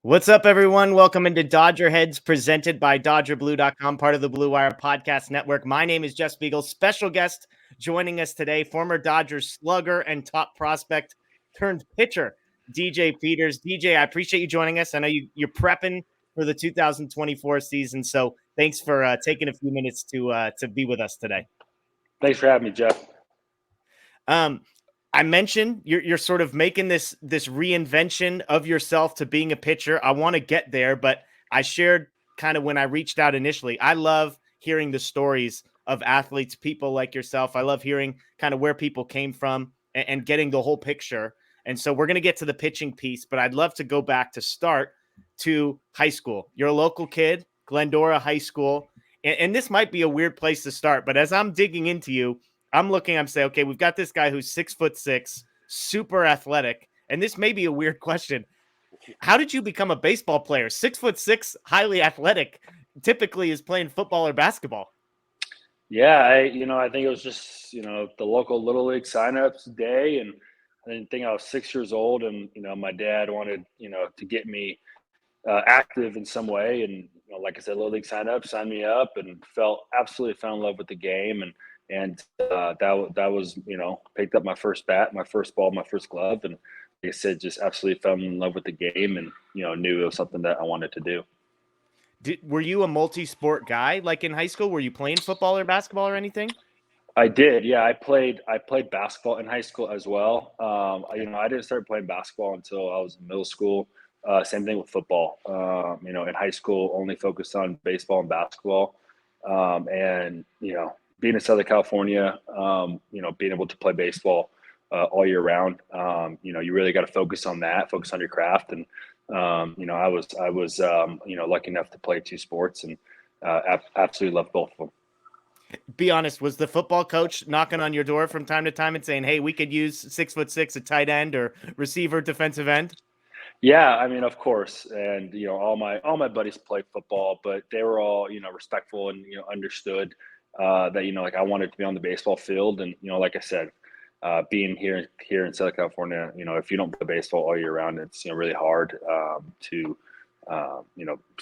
What's up, everyone? Welcome into Dodger Heads, presented by DodgerBlue.com, part of the Blue Wire Podcast Network. My name is Jess Beagle. Special guest joining us today, former Dodgers slugger and top prospect turned pitcher, DJ Peters. DJ, I appreciate you joining us. I know you're prepping for the 2024 season, so thanks for taking a few minutes to be with us today. Thanks for having me, Jeff. I mentioned you're sort of making this reinvention of yourself to being a pitcher. I want to get there, but I shared kind of when I reached out initially. I love hearing the stories of athletes, people like yourself. I love hearing kind of where people came from and getting the whole picture. And so we're going to get to the pitching piece, but I'd love to go back to start to high school. You're a local kid, Glendora High School. And this might be a weird place to start, but as I'm digging into you, I'm saying, okay, we've got this guy who's 6'6", super athletic. And this may be a weird question. How did you become a baseball player? 6'6", highly athletic, typically is playing football or basketball. Yeah, I think it was just, the local Little League signups day. And I didn't think I was 6 years old. And, my dad wanted, to get me active in some way. And, like I said, Little League signup, signed me up and absolutely fell in love with the game. That was, picked up my first bat, my first ball, my first glove. And like I said, just absolutely fell in love with the game and, knew it was something that I wanted to do. Were you a multi-sport guy? Like in high school, were you playing football or basketball or anything? I did. Yeah, I played basketball in high school as well. I didn't start playing basketball until I was in middle school. Same thing with football. In high school, only focused on baseball and basketball. Being in Southern California, being able to play baseball all year round, you really got to focus on that, focus on your craft. And I was lucky enough to play two sports and absolutely love both of them. Be honest, was the football coach knocking on your door from time to time and saying, hey, we could use 6'6", a tight end or receiver, defensive end? Yeah, I mean, of course, and all my buddies played football, but they were all respectful and understood that like I wanted to be on the baseball field, and like I said, being here in Southern California, if you don't play baseball all year round, it's really hard to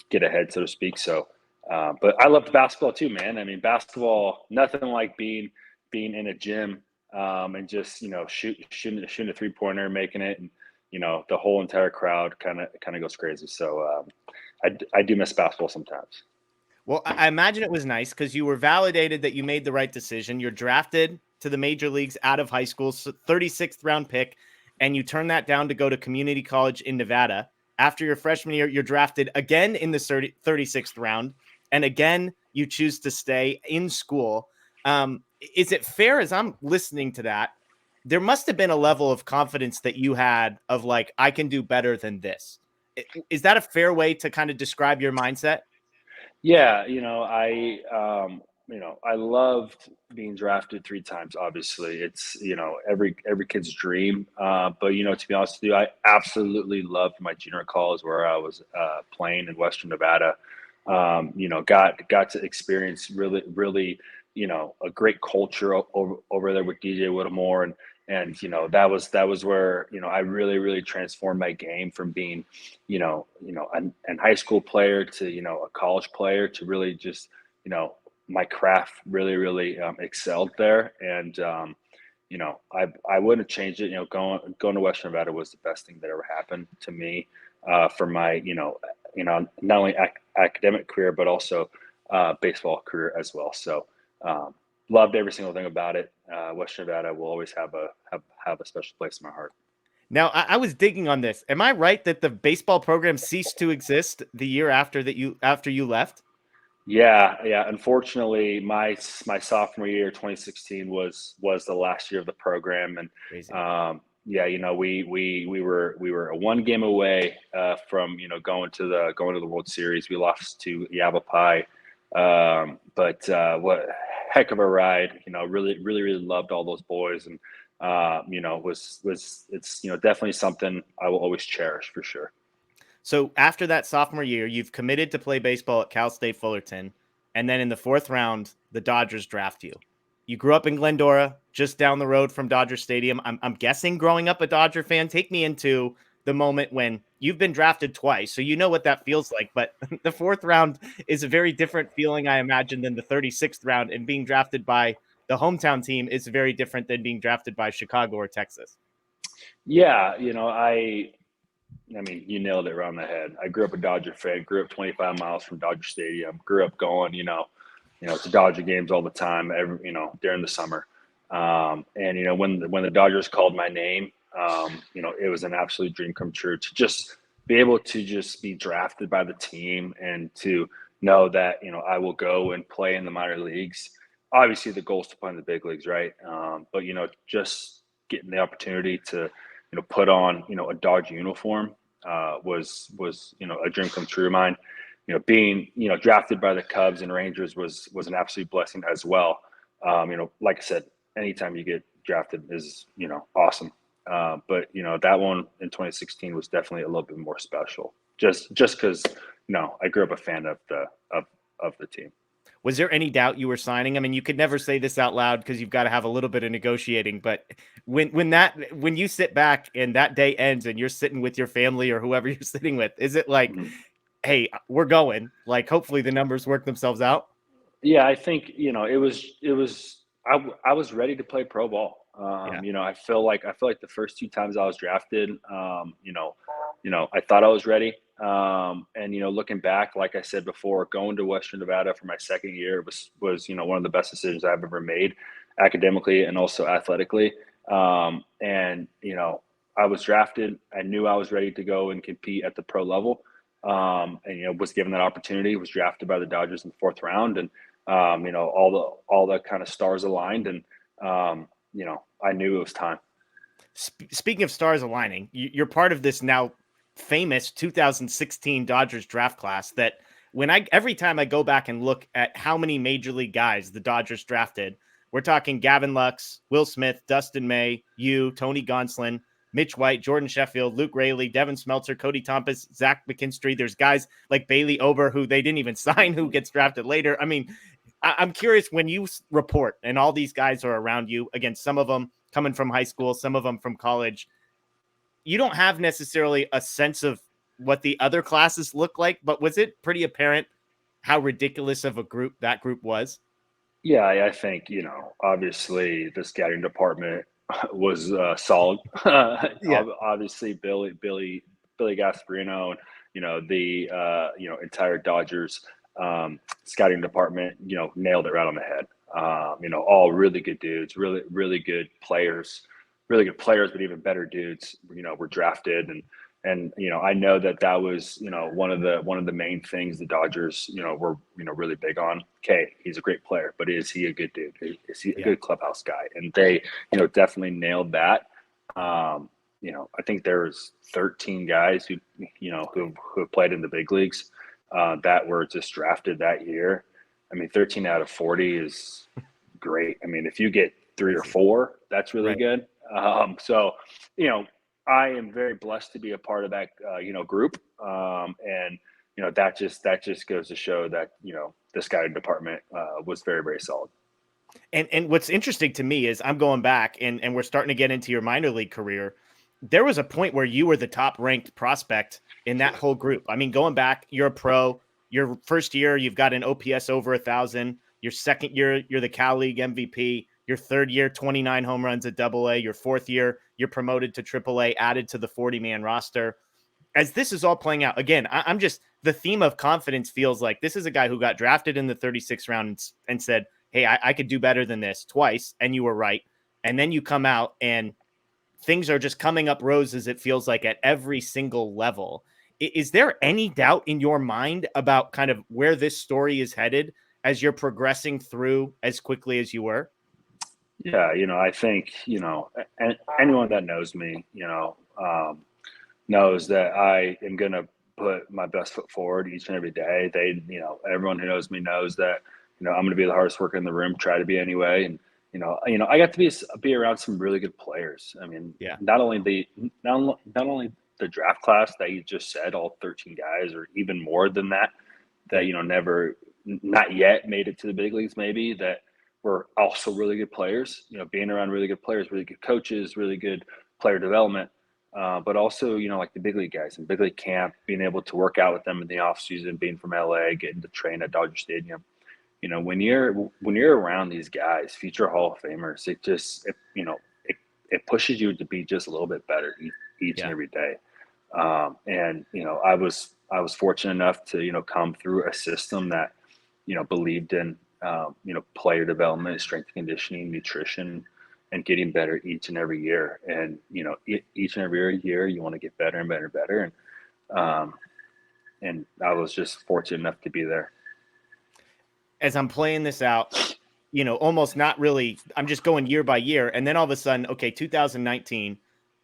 get ahead, so to speak. So, but I loved basketball too, man. I mean, basketball, nothing like being in a gym and just shooting a 3-pointer, making it, and the whole entire crowd kind of goes crazy. So I do miss basketball sometimes. Well, I imagine it was nice because you were validated that you made the right decision. You're drafted to the major leagues out of high school, 36th round pick, and you turn that down to go to community college in Nevada. After your freshman year, you're drafted again in the 36th round, and again, you choose to stay in school. Is it fair, as I'm listening to that, there must have been a level of confidence that you had of like, I can do better than this. Is that a fair way to kind of describe your mindset? Yeah, I loved being drafted three times. Obviously, it's every kid's dream. But to be honest with you, I absolutely loved my junior college where I was playing in Western Nevada. Got to experience really a great culture over there with DJ Whittemore, and that was where I really transformed my game from being an high school player to a college player to really just my craft really excelled there. And I wouldn't have changed it. Going to Western Nevada was the best thing that ever happened to me for my not only academic career but also baseball career as well. So loved every single thing about it. Western Nevada will always have a special place in my heart. Now, I was digging on this. Am I right that the baseball program ceased to exist the year after you left? Yeah. Unfortunately, my sophomore year, 2016, was the last year of the program, and Crazy. we were a one game away from going to the World Series. We lost to Yavapai, but what heck of a ride! Really loved all those boys, and was it's definitely something I will always cherish for sure. So after that sophomore year, you've committed to play baseball at Cal State Fullerton, and then in the 4th round, the Dodgers draft you. You grew up in Glendora, just down the road from Dodger Stadium. I'm guessing growing up a Dodger fan. Take me into the moment when you've been drafted twice, so you know what that feels like. But the fourth round is a very different feeling, I imagine, than the 36th round. And being drafted by the hometown team is very different than being drafted by Chicago or Texas. Yeah, I mean, you nailed it right on the head. I grew up a Dodger fan. Grew up 25 miles from Dodger Stadium. Grew up going, to Dodger games all the time. During the summer. And when the Dodgers called my name, it was an absolute dream come true to just be able to just be drafted by the team and to know that I will go and play in the minor leagues. Obviously, the goal is to play in the big leagues, right? But just getting the opportunity to put on a Dodger uniform was a dream come true of mine. Being drafted by the Cubs and Rangers was an absolute blessing as well. Like I said, anytime you get drafted is awesome. But that one in 2016 was definitely a little bit more special, just because I grew up a fan of the team. Was there any doubt you were signing? I mean, you could never say this out loud because you've got to have a little bit of negotiating. But when you sit back and that day ends and you're sitting with your family or whoever you're sitting with, is it like, Mhm. hey, we're going? Like, hopefully the numbers work themselves out. Yeah, I think I was ready to play pro ball. Yeah. I feel like the first two times I was drafted, I thought I was ready. And looking back, like I said before, going to Western Nevada for my second year was one of the best decisions I've ever made, academically and also athletically. And I was drafted. I knew I was ready to go and compete at the pro level. And was given that opportunity. Was drafted by the Dodgers in the fourth round, and all the kind of stars aligned, and I knew it was time. Speaking of stars aligning, you're part of this now famous 2016 Dodgers draft class that every time I go back and look at how many major league guys the Dodgers drafted, we're talking Gavin Lux, Will Smith, Dustin May, Tony Gonsolin, Mitch White, Jordan Sheffield, Luke Raley, Devin Smeltzer, Cody Thompson, Zach McKinstry. There's guys like Bailey Ober who they didn't even sign who gets drafted later. I mean, I'm curious when you report and all these guys are around you, again, some of them coming from high school, some of them from college, you don't have necessarily a sense of what the other classes look like, but was it pretty apparent how ridiculous of a group that group was? Yeah, I think obviously the scouting department was solid. Yeah. Obviously, Billy Gasparino, and the entire Dodgers scouting department, nailed it right on the head. All really good dudes, really good players, but even better dudes. Were drafted, and I know that was one of the main things the Dodgers were really big on. Okay, he's a great player, but is he a good dude? Is he a Yeah. good clubhouse guy? And they definitely nailed that. I think there was 13 guys who played in the big leagues that were just drafted that year. I mean, 13 out of 40 is great. I mean, if you get three or Crazy. four, that's really Right. good. So, I am very blessed to be a part of that, group. And that just goes to show that the scouting department was very, very solid. And what's interesting to me is I'm going back and we're starting to get into your minor league career. There was a point where you were the top ranked prospect in that whole group. I mean, going back, you're a pro. Your first year, you've got an OPS over 1,000. Your second year, you're the Cal League MVP. Your third year, 29 home runs at AA. Your fourth year, you're promoted to AAA, added to the 40-man roster. As this is all playing out, again, I'm just the theme of confidence feels like this is a guy who got drafted in the 36th round and said, hey, I could do better than this twice. And you were right. And then you come out and things are just coming up roses, it feels like, at every single level. Is there any doubt in your mind about kind of where this story is headed as you're progressing through as quickly as you were? Yeah, I think anyone that knows me, knows that I am going to put my best foot forward each and every day. Everyone who knows me knows that, I'm going to be the hardest worker in the room, try to be anyway. And, I got to be around some really good players. I mean, Yeah. not only the draft class that you just said, all 13 guys, or even more than that, not yet made it to the big leagues, maybe, that were also really good players, being around really good players, really good coaches, really good player development. but also, like the big league guys and big league camp, being able to work out with them in the off season, being from LA, getting to train at Dodger Stadium. When you're around these guys, future Hall of Famers, it pushes you to be just a little bit better each and Yeah. every day. And I was fortunate enough to come through a system that believed in player development, strength and conditioning, nutrition, and getting better each and every year. And each and every year you want to get better and better and better. Um, and I was just fortunate enough to be there. As I'm playing this out, almost not really, I'm just going year by year. And then all of a sudden, okay, 2019,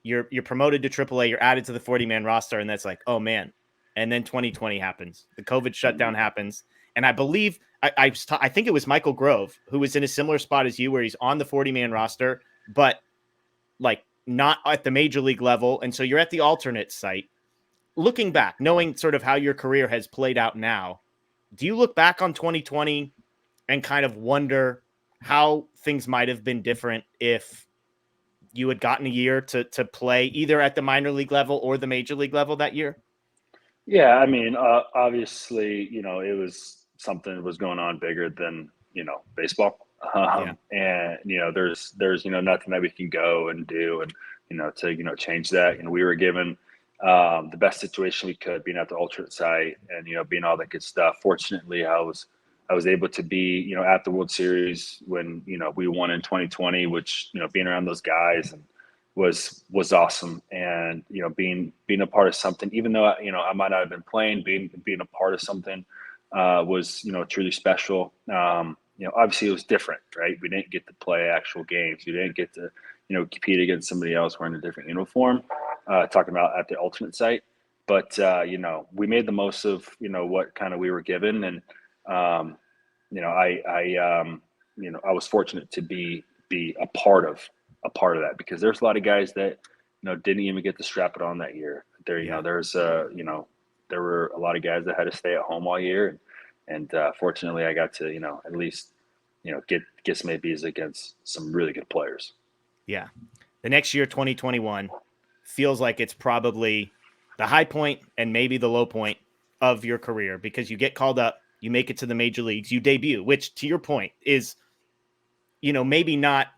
you're promoted to AAA, you're added to the 40-man roster, and that's like, oh man. And then 2020 happens. The COVID shutdown happens. And I believe I think it was Michael Grove who was in a similar spot as you, where he's on the 40-man roster, but like not at the major league level. And so you're at the alternate site. Looking back, knowing sort of how your career has played out now, do you look back on 2020 and kind of wonder how things might have been different if you had gotten a year to play either at the minor league level or the major league level that year? Yeah, I mean, obviously, it was something that was going on bigger than baseball, Yeah. and there's nothing that we can go and do and to change that. We were given the best situation we could, being at the alternate site and being all that good stuff. Fortunately, I was able to be at the World Series when we won in 2020, which being around those guys and was awesome. And being a part of something, even though I might not have been playing, being a part of something was truly special. Obviously it was different, right? We didn't get to play actual games. We didn't get to compete against somebody else wearing a different uniform. Talking about at the alternate site, but we made the most of what kind of we were given. And I was fortunate to be a part of that, because there's a lot of guys that didn't even get to strap it on that year. There there were a lot of guys that had to stay at home all year, and fortunately I got to at least get some ABs against some really good players. Yeah. The next year, 2021, feels like it's probably the high point and maybe the low point of your career, because you get called up, you make it to the major leagues, you debut, which to your point is, maybe not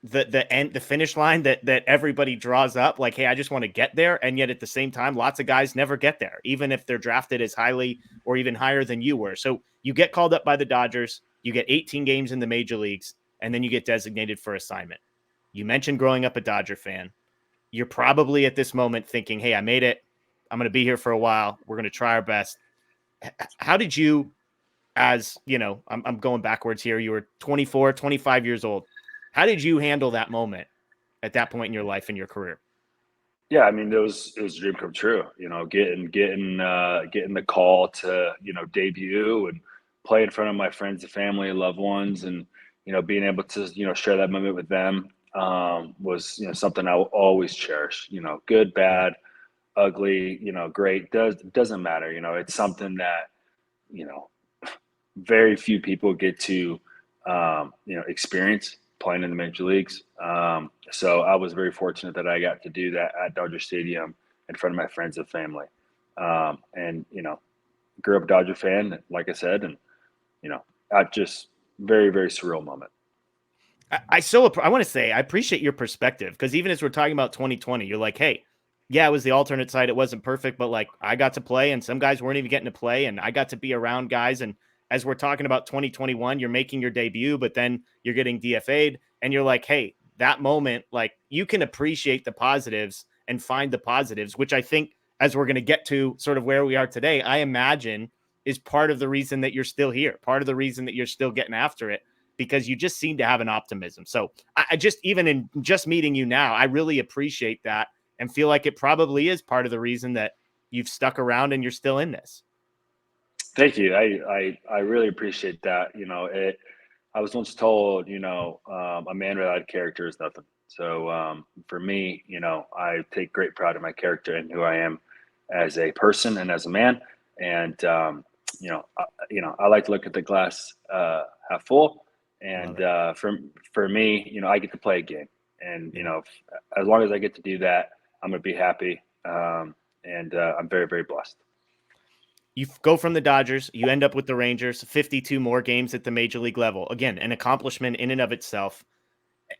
the finish line that everybody draws up. Like, hey, I just want to get there. And yet at the same time, lots of guys never get there, even if they're drafted as highly or even higher than you were. So you get called up by the Dodgers, you get 18 games in the major leagues, and then you get designated for assignment. You mentioned growing up a Dodger fan. You're probably at this moment thinking, hey, I made it. I'm going to be here for a while. We're going to try our best. How did you, as I'm going backwards here, you were 24, 25 years old. How did you handle that moment at that point in your life and your career? Yeah, I mean, it was a dream come true. Getting the call to debut and play in front of my friends and family and loved ones, and being able to share that moment with them was something I will always cherish. Good, bad, ugly, great, doesn't matter. It's something that very few people get to experience playing in the major leagues. So I was very fortunate that I got to do that at Dodger Stadium in front of my friends and family. And grew up a Dodger fan, like I said, and I just very, very surreal moment. I want to say I appreciate your perspective, because even as we're talking about 2020, you're like, hey, yeah, it was the alternate side. It wasn't perfect, but like I got to play, and some guys weren't even getting to play, and I got to be around guys. And as we're talking about 2021, you're making your debut, but then you're getting DFA'd, and you're like, hey, that moment, like you can appreciate the positives and find the positives, which I think, as we're going to get to sort of where we are today, I imagine is part of the reason that you're still here, part of the reason that you're still getting after it, because you just seem to have an optimism. So I just, even in just meeting you now, I really appreciate that and feel like it probably is part of the reason that you've stuck around and you're still in this. Thank you. I really appreciate that. I was once told, a man without character is nothing. So for me, I take great pride in my character and who I am as a person and as a man. And I like to look at the glass half full. And for me, I get to play a game, and as long as I get to do that, I'm going to be happy. And I'm very, very blessed. You go from the Dodgers, you end up with the Rangers, 52 more games at the major league level. Again, an accomplishment in and of itself.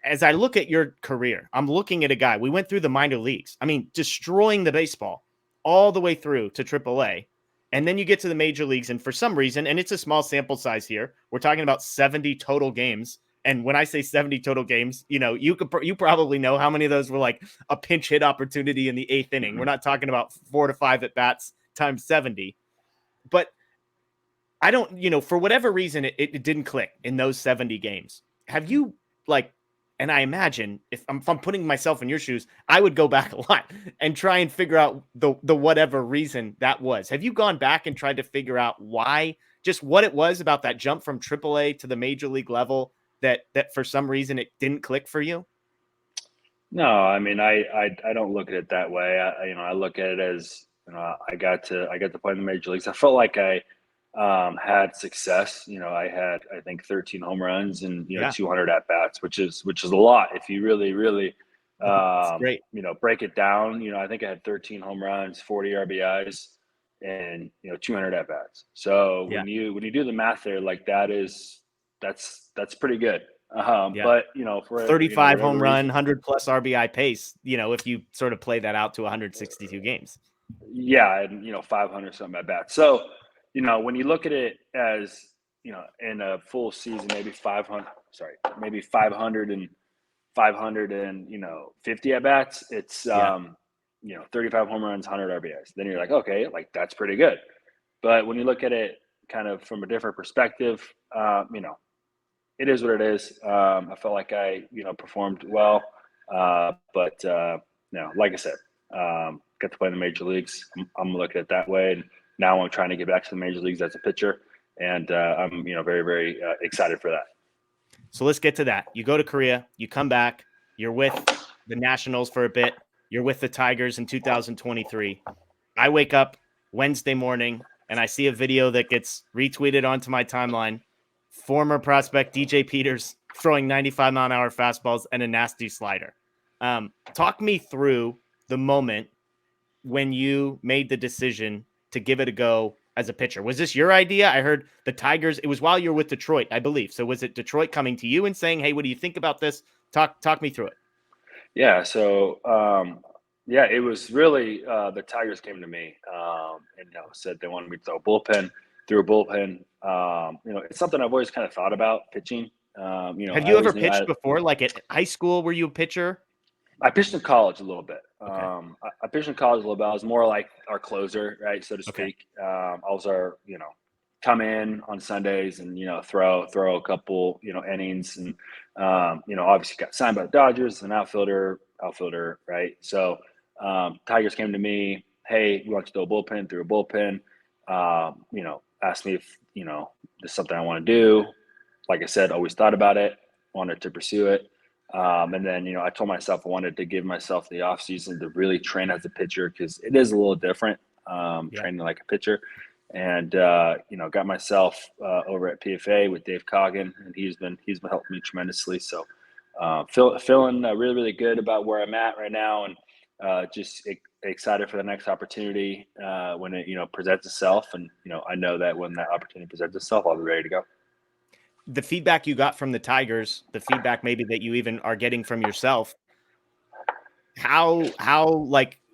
As I look at your career, I'm looking at a guy. We went through the minor leagues. I mean, destroying the baseball all the way through to AAA. And then you get to the major leagues. And for some reason, and it's a small sample size here, we're talking about 70 total games. And when I say 70 total games, you probably know how many of those were like a pinch hit opportunity in the eighth inning. We're not talking about 4 to 5 at bats times 70. But I don't, for whatever reason, it didn't click in those 70 games. Have you and I imagine if I'm putting myself in your shoes, I would go back a lot and try and figure out the whatever reason that was. Have you gone back and tried to figure out why, just what it was about that jump from AAA to the major league level that for some reason it didn't click for you? No, I mean, I don't look at it that way. I look at it as, I got to play in the major leagues. I felt like I had success. I had, I think, 13 home runs and, Yeah. 200 at bats, which is a lot if you really, really, It's great. break it down. I think I had 13 home runs, 40 RBIs, and 200 at bats. So Yeah. when you do the math there, like that's pretty good. Yeah. But for 35 whatever home run, reason, 100 plus RBI pace, if you sort of play that out to 162 games. yeah, and 500 something at bat. So when you look at it as in a full season, maybe 500, sorry, maybe 500 and 50 at bats, it's Yeah. 35 home runs, 100 RBIs. Then you're like, okay, like that's pretty good. But when you look at it kind of from a different perspective, it is what it is. I felt like I performed well, but like I said, got to play in the major leagues. I'm looking at it that way, and now I'm trying to get back to the major leagues as a pitcher, and I'm very, very excited for that. So let's get to that. You go to Korea, you come back, you're with the Nationals for a bit, you're with the Tigers in 2023. I wake up Wednesday morning and I see a video that gets retweeted onto my timeline. Former prospect DJ Peters throwing 95-mile-an-hour fastballs and a nasty slider. Talk me through the moment when you made the decision to give it a go as a pitcher. Was this your idea? I heard the Tigers, it was while you were with Detroit, I believe. So was it Detroit coming to you and saying, hey, what do you think about this? Talk me through it. Yeah. So, yeah, it was really the Tigers came to me and said they wanted me to throw a bullpen, through a bullpen. It's something I've always kind of thought about pitching. Have I you ever always knew pitched before? Like at high school, were you a pitcher? I pitched in college a little bit. Okay. I pitched in college a little bit. I was more like our closer, right, so to Okay. speak. I was our, come in on Sundays and throw a couple innings, and obviously got signed by the Dodgers, an outfielder, right. So Tigers came to me, hey, we want to throw a bullpen, through a bullpen. Asked me if this is something I want to do. Like I said, always thought about it, wanted to pursue it. And then, I told myself I wanted to give myself the off season to really train as a pitcher, because it is a little different training like a pitcher. And got myself over at PFA with Dave Coggin, and he's been helping me tremendously. So feeling really, really good about where I'm at right now, and just excited for the next opportunity when it presents itself. And I know that when that opportunity presents itself, I'll be ready to go. The feedback you got from the Tigers, the feedback maybe that you even are getting from yourself,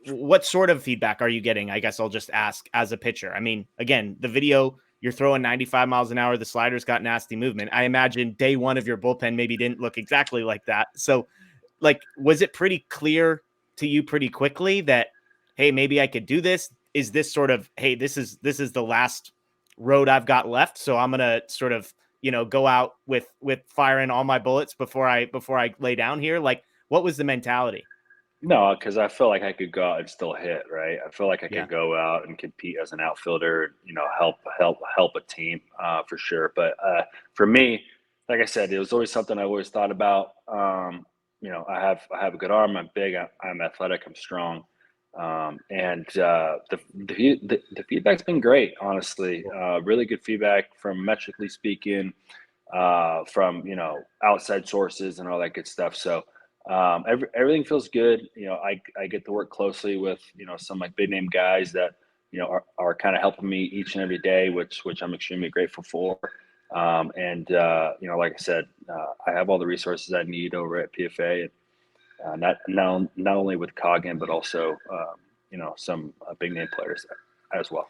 what sort of feedback are you getting? I guess I'll just ask as a pitcher. I mean, again, the video, you're throwing 95 miles an hour. The slider's got nasty movement. I imagine day one of your bullpen maybe didn't look exactly like that. So was it pretty clear to you pretty quickly that, hey, maybe I could do this? Is this sort of, hey, this is the last road I've got left, so I'm going to sort of, go out with firing all my bullets before I lay down here? What was the mentality? No, because I feel like I could go out and still hit, right? I feel like I Yeah. could go out and compete as an outfielder, help a team for sure. But for me, like I said, it was always something I always thought about. I have a good arm. I'm big. I'm athletic. I'm strong. And the feedback's been great, honestly. Really good feedback from metrically speaking, from outside sources and all that good stuff. So Everything feels good. I get to work closely with some like big name guys that are kind of helping me each and every day, which I'm extremely grateful for. And like I said, I have all the resources I need over at PFA, and not only with Coggin, but also some big name players as well.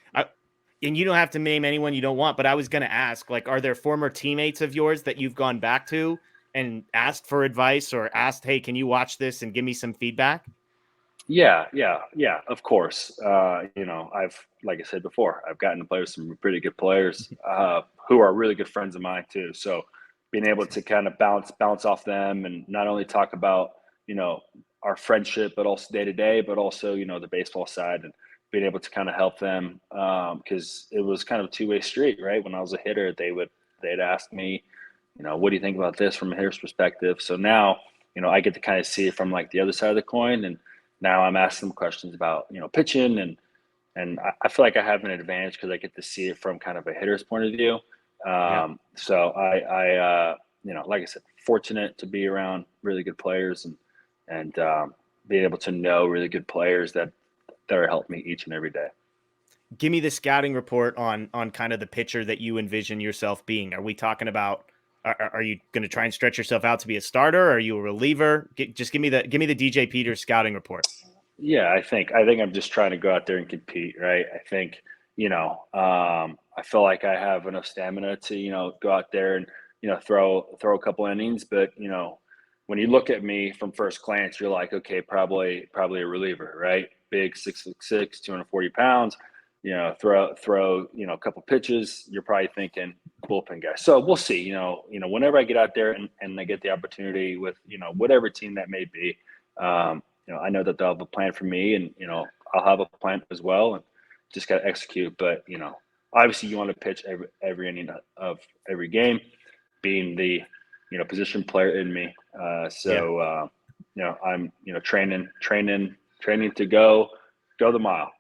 And you don't have to name anyone you don't want, but I was going to ask, like, are there former teammates of yours that you've gone back to and asked for advice or asked, hey, can you watch this and give me some feedback? Yeah, of course. Like I said before, I've gotten to play with some pretty good players who are really good friends of mine too. So being able to kind of bounce off them and not only talk about, our friendship, but also day to day, but also, the baseball side, and being able to kind of help them. Cause it was kind of a two-way street, right? When I was a hitter, they'd ask me, what do you think about this from a hitter's perspective? So now, I get to kind of see it from like the other side of the coin, and now I'm asking them questions about pitching, and I feel like I have an advantage because I get to see it from kind of a hitter's point of view. Yeah. So I like I said, fortunate to be around really good players, and being able to know really good players that are helping me each and every day. Give me the scouting report on kind of the pitcher that you envision yourself being. Are we talking about? Are you going to try and stretch yourself out to be a starter? Are you a reliever? Just give me the DJ Peters scouting report. Yeah, I think I'm just trying to go out there and compete, right? I think, I feel like I have enough stamina to, go out there and, throw a couple innings. But, when you look at me from first glance, you're like, okay, probably a reliever, right? Big 6'6", 240 pounds, throw, a couple pitches, you're probably thinking bullpen guy. So we'll see, whenever I get out there and I get the opportunity with, whatever team that may be, I know that they'll have a plan for me, and I'll have a plan as well, and just got to execute. But obviously, you want to pitch every inning of every game, being the position player in me. So I'm training to go the mile.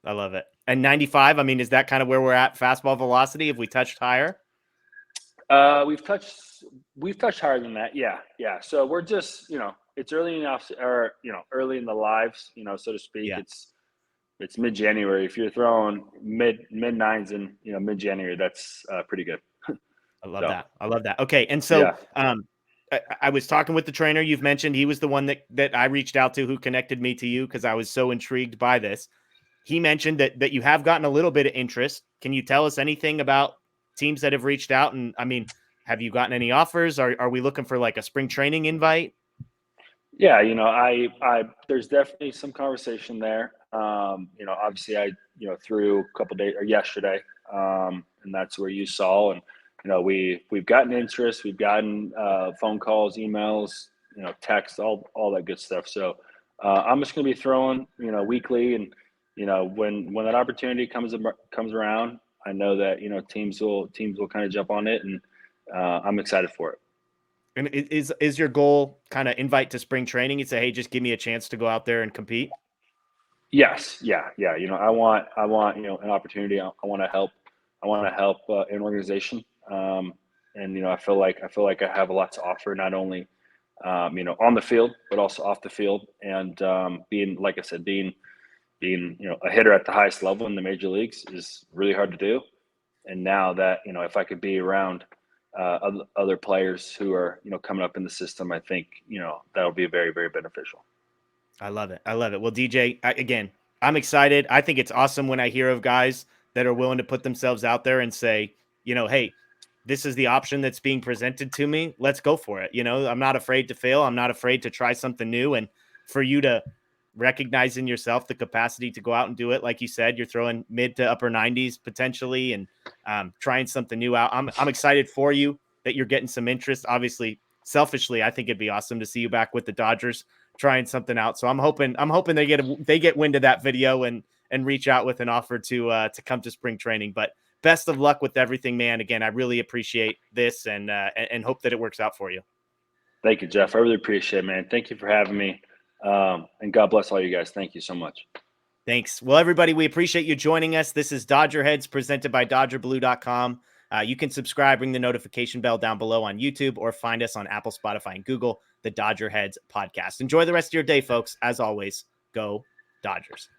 I love it. And 95. I mean, is that kind of where we're at fastball velocity? Have we touched higher? We've touched higher than that. Yeah. So we're just it's early enough, or early in the lives, so to speak. Yeah. It's mid-January. If you're throwing mid nines in mid-January, that's pretty good. I love that. Okay, and so yeah. I was talking with the trainer you've mentioned. He was the one that I reached out to, who connected me to you because I was so intrigued by this. He mentioned that you have gotten a little bit of interest. Can you tell us anything about teams that have reached out? And I mean, have you gotten any offers? Are we looking for like a spring training invite? Yeah, I there's definitely some conversation there. Obviously I threw a couple days or yesterday, and that's where you saw, and we've gotten interest, we've gotten phone calls, emails, texts, all that good stuff. So I'm just going to be throwing weekly, and when that opportunity comes around, I know that teams will kind of jump on it, and I'm excited for it. And is your goal kind of invite to spring training and say, hey, just give me a chance to go out there and compete? Yes. Yeah. I want an opportunity. I want to help. An organization. And I feel like I have a lot to offer, not only on the field, but also off the field. And being, like I said, being a hitter at the highest level in the major leagues is really hard to do. And now that if I could be around other players who are coming up in the system, I think that'll be very, very beneficial. I love it. Well, DJ, again, I'm excited. I think it's awesome when I hear of guys that are willing to put themselves out there and say, hey, this is the option that's being presented to me. Let's go for it. I'm not afraid to fail. I'm not afraid to try something new. And for you to recognize in yourself the capacity to go out and do it, like you said, you're throwing mid to upper 90s potentially, and trying something new out. I'm excited for you that you're getting some interest. Obviously, selfishly, I think it'd be awesome to see you back with the Dodgers trying something out. So I'm hoping they get wind of that video and reach out with an offer to come to spring training. But best of luck with everything, man. Again, I really appreciate this, and hope that it works out for you. Thank you, Jeff. I really appreciate it, man. Thank you for having me. And God bless all you guys. Thank you so much. Thanks. Well, everybody, we appreciate you joining us. This is Dodger Heads presented by DodgerBlue.com. You can subscribe, ring the notification bell down below on YouTube, or find us on Apple, Spotify, and Google, the Dodger Heads podcast. Enjoy the rest of your day, folks. As always, go Dodgers.